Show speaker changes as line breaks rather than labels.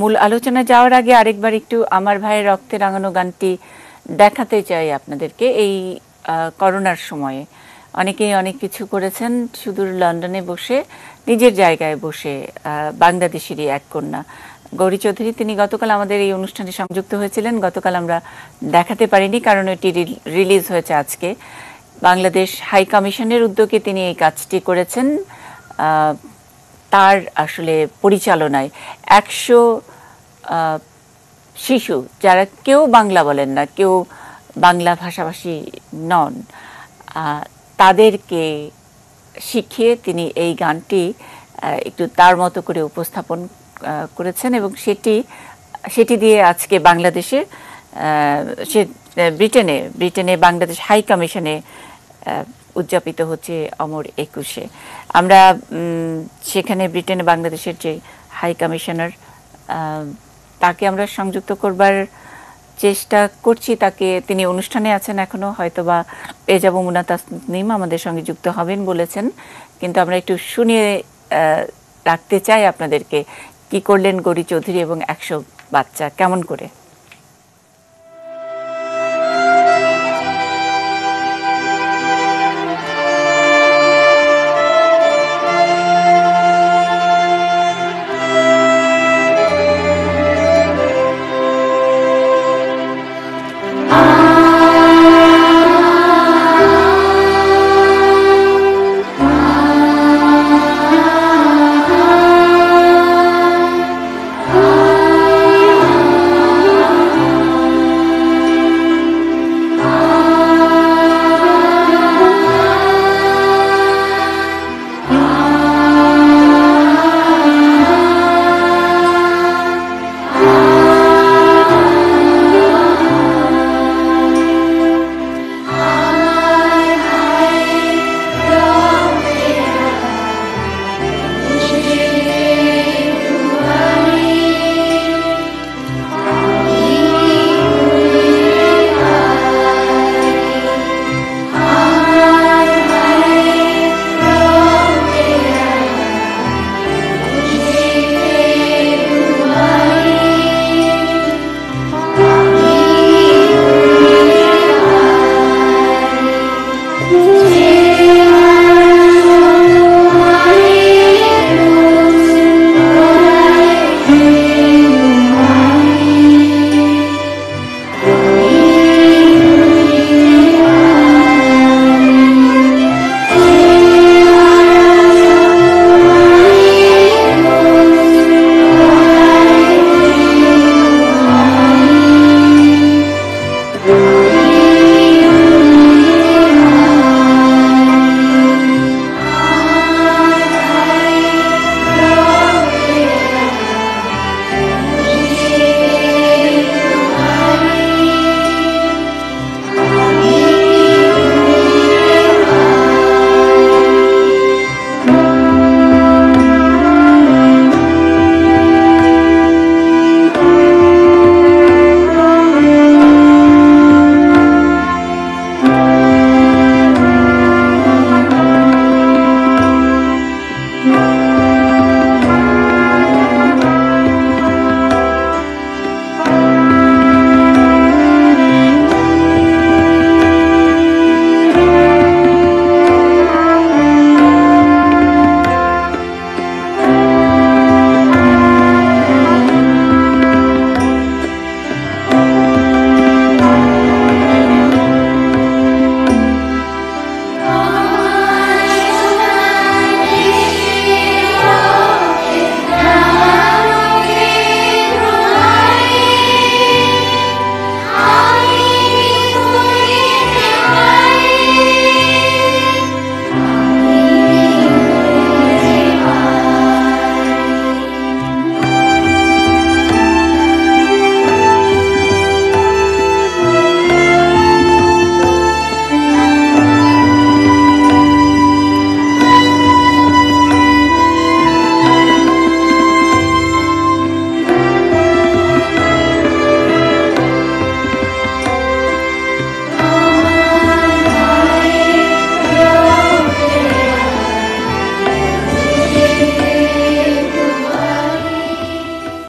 মূল আলোচনায় যাওয়ার আগে আরেকবার একটু আমার ভাইয়ের রক্তে রাঙানো গানটি দেখাতে চাই আপনাদেরকে। এই করোনার সময়ে অনেকেই অনেক কিছু করেছেন, সুদূর লন্ডনে বসে নিজের জায়গায় বসে। বাংলাদেশেরই এক কন্যা গৌরী চৌধুরী, তিনি গতকাল আমাদের এই অনুষ্ঠানে সংযুক্ত হয়েছিলেন। গতকাল আমরা দেখাতে পারিনি কারণ এটি রিলিজ হয়েছে আজকে। বাংলাদেশ হাই কমিশনের উদ্যোগে তিনি এই কাজটি করেছেন। তার আসলে পরিচালনায় 100 শিশু, যারা কেউ বাংলা বলেন না, কেউ বাংলা ভাষাভাষী নন, তাদেরকে শিখিয়ে তিনি এই গানটি একটু তার মতো করে উপস্থাপন করেছেন এবং সেটি দিয়ে আজকে বাংলাদেশে ব্রিটেনে বাংলাদেশ হাই কমিশনে উদযাপিত হচ্ছে অমর 21-এ। আমরা সেখানে ব্রিটেনে বাংলাদেশের যে হাই কমিশনার, তাকে আমরা সংযুক্ত করবার চেষ্টা করছি। তিনি অনুষ্ঠানে আছেন এখনো, হয়তো বা পেয়ে যাব। মুনা তাসনিম আমাদের সঙ্গে যুক্ত হবেন বলেছেন, কিন্তু আমরা একটু শুনিয়ে রাখতে চাই আপনাদেরকে কি করলেন গৌরী চৌধুরী এবং 100 বাচ্চা কেমন করে।